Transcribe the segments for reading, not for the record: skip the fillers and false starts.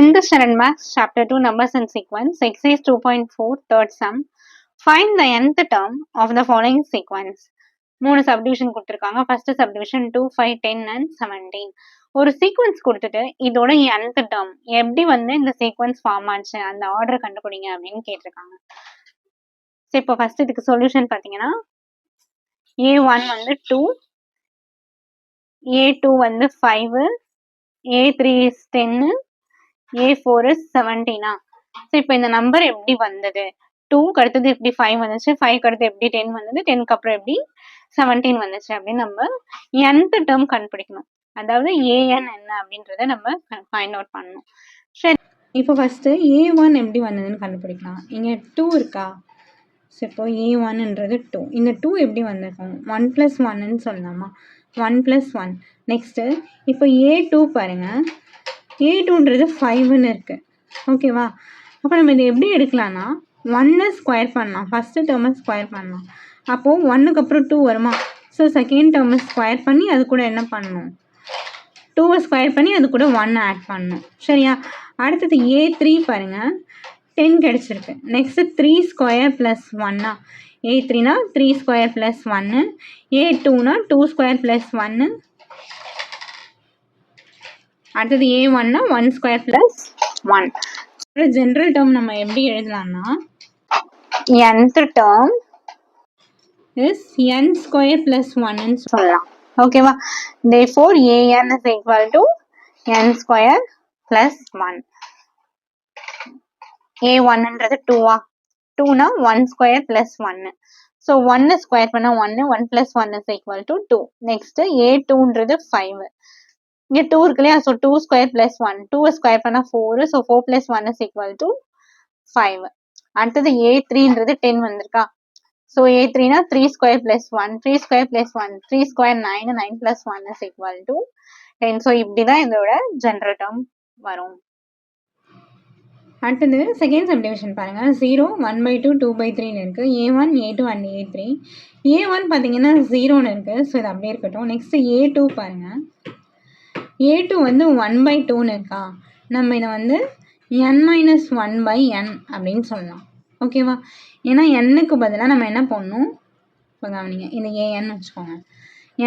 10th Standard Maths, Chapter 2, Numbers and Sequence, Exercise 2.4, third sum. Find the nth term of the following sequence. 3 subdivision கொடுத்திருக்காங்க. First subdivision 2, 5, 10 and 17. ஒரு sequence கொடுத்துட்டு இதோட nth term எப்படி வந்து இந்த sequence form ஆச்சு அந்த ஆர்டர் கண்டுபிடிங்க அப்படின்னு கேட்டிருக்காங்க. ஸோ இப்போ ஃபர்ஸ்ட் இதுக்கு சொல்யூஷன் பார்த்தீங்கன்னா A1 வந்து 2, A2 வந்து 5, A3 is 10, A4 is 17. So இப்போ இந்த நம்பர் எப்படி வந்தது? 2க்கு அடுத்தது எப்படி 5 வந்துச்சு, 5க்கு அடுத்து எப்படி 10 வந்தது, 10க்கு அப்புறம் எப்படி 17 வந்துச்சு அப்படின்னு நம்ம nth டேர்ம் கண்டுபிடிக்கணும். அதாவது an என்ன அப்படின்றத நம்ம ஃபைண்ட் அவுட் பண்ணணும். சரி, இப்போ ஃபர்ஸ்ட் A1 எப்படி வந்ததுன்னு கண்டுபிடிக்கலாம். இங்கே 2 இருக்கா? ஸோ இப்போ A1ன்றது 2. இந்த 2 எப்படி வந்திருக்கும்? 1 + 1ன்னு சொல்லலாமா? 1 + 1. நெக்ஸ்ட்டு இப்போ A2 பாருங்கள். A2ன்றது 5ன்னு இருக்குது. ஓகேவா? அப்போ நம்ம இதை எப்படி எடுக்கலாம்னா 1 ஸ்கொயர் பண்ணலாம். ஃபஸ்ட்டு டேர்மை ஸ்கொயர் பண்ணலாம். அப்போது 1க்கு அப்புறம் 2 வருமா? ஸோ செகண்ட் டேர்மை ஸ்கொயர் பண்ணி அது கூட என்ன பண்ணணும்? 2வை ஸ்கொயர் பண்ணி அது கூட 1 ஆட் பண்ணணும். சரியா? அடுத்தது A3 பாருங்கள், 10 கிடச்சிருக்கு. Next 3 square + 1. A3னா 3 ஸ்கொயர் + 1, A2னா 2 ஸ்கொயர் + 1, அடுத்தது A1னா 1 ஸ்கொயர் + 1. ஜென்ரல் டேர்ம் நம்ம எப்படி எழுதலாம்னா nth term is n square + 1ன்னு சொல்லலாம். ஓகேவா? therefore an is equal to n square + 1. A1ன்றது 2வா? 2னா 1 square + 1. So 1 square பண்ணால் 1, 1 + 1 is equal to 2. நெக்ஸ்ட்டு A2ன்றது 5. இங்கே 2 இருக்கு இல்லையா? So 2 square + 1. 2 ஸ்கொயர் பண்ணால் 4. So 4 + 1 is equal to 5. அடுத்தது A3ன்றது 10 வந்திருக்கா? ஸோ A3னா 3 square + 1. 3 square + 1. 3 square 9. 9 + 1 is equal to 10. So இப்படி தான் இதோட ஜென்ரல் டேர்ம் வரும். அடுத்தது செகண்ட் சப்டிவிஷன் பாருங்கள். 0, 1/2, 2/3ன்னு இருக்குது. A1, A2 and A3. A1 பார்த்தீங்கன்னா 0ன்னு இருக்குது. ஸோ இது அப்படியே இருக்கட்டும். நெக்ஸ்ட்டு A2 பாருங்கள். A2 வந்து 1/2ன்னு இருக்கா? நம்ம இதை வந்து n - 1/n அப்படின்னு சொல்லலாம். ஓகேவா? ஏன்னா n-க்கு பதிலாக நம்ம என்ன பண்ணணும்? இப்போ கவனிங்க, இந்த an வச்சுக்கோங்க.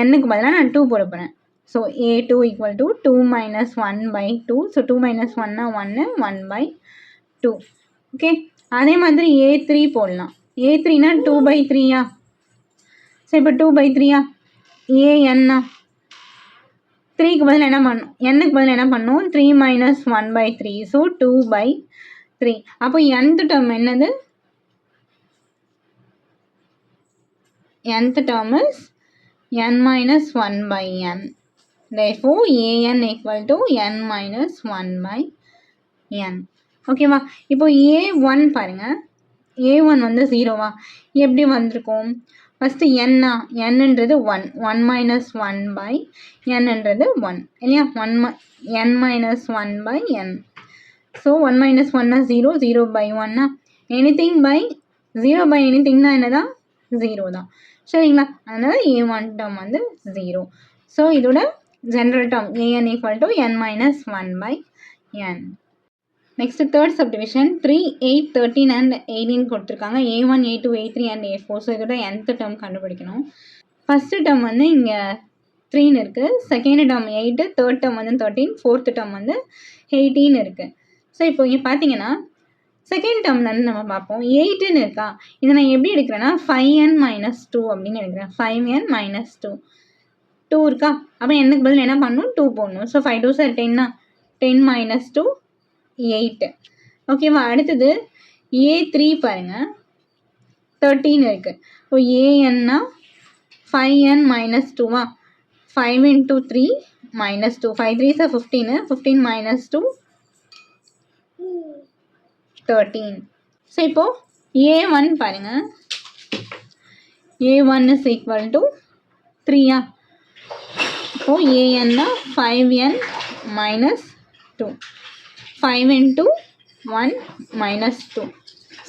n-க்கு பதிலாக நான் 2 போட போகிறேன். So A2 = 2 - 1/2. ஸோ 2 - 1னா 1, 1/2. ஓகே, அதே மாதிரி A3 போடலாம். A3னா 2/3யா? ஸோ இப்போ 2/3யா? an-னா 3க்கு பதில் என்ன பண்ணும்? n-க்கு பதில் என்ன பண்ணும்? 3 - 1/3. ஸோ 2/3. அப்போ nth டேர்ம் என்னது? nth term is n - 1/n. therefore an = n - 1/n. ஓகேவா? இப்போ A1 பாருங்க. A1 வந்து 0வா? எப்படி வந்திருக்கும்? ஃபஸ்ட்டு n-ஆ? n-ன்றது 1. 1 - 1/n-ன்றது 1 இல்லையா? n - 1/n. ஸோ 1 - 1னா 0, 0/1னா எனிதிங் பை 0/anythingனா என்னதான்? 0 தான். சரிங்களா? அதனால் A1 டேர்ம் வந்து 0. ஸோ இதோட general term an = n - 1/n. Next third subdivision 3, 8, 13 and 18 கொடுத்துருக்காங்க. A1, A2, A3 and A4. So இதோட nth டேர்ம் கண்டுபிடிக்கணும். ஃபஸ்ட்டு டேர்ம் வந்து இங்கே 3ன்னு இருக்குது. செகண்ட் டேர்ம் 8, தேர்ட் டேர்ம் வந்து 13, ஃபோர்த் டேர்ம் வந்து 18 இருக்குது. ஸோ இப்போ இங்கே பார்த்தீங்கன்னா செகண்ட் டேர்ம்லேருந்து நம்ம பார்ப்போம். 8ன்னு இருக்கா? இதை நான் எப்படி எடுக்கிறேன்னா 5n - 2 அப்படின்னு எடுக்கிறேன். 5n - 2. 2 இருக்கா? அப்போ n-க்கு பதில் என்ன பண்ணணும்? 2 போடணும். So 5 2s are 10னா 10 - 2 8. ஓகேவா? அடுத்தது A3 பாருங்கள், 13 இருக்குது. இப்போ an-னா 5n - 2வா? 5 × 3 - 2. 5 3s are 15. 15 - 2 13. ஸோ இப்போது A1 பாருங்கள். A1 is equal to 3யா? இப்போது an-னா 5n - 2. 5 × 1 - 2.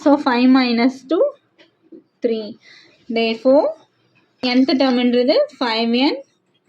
So 5 - 2 3. Therefore nth term என்றது 5n -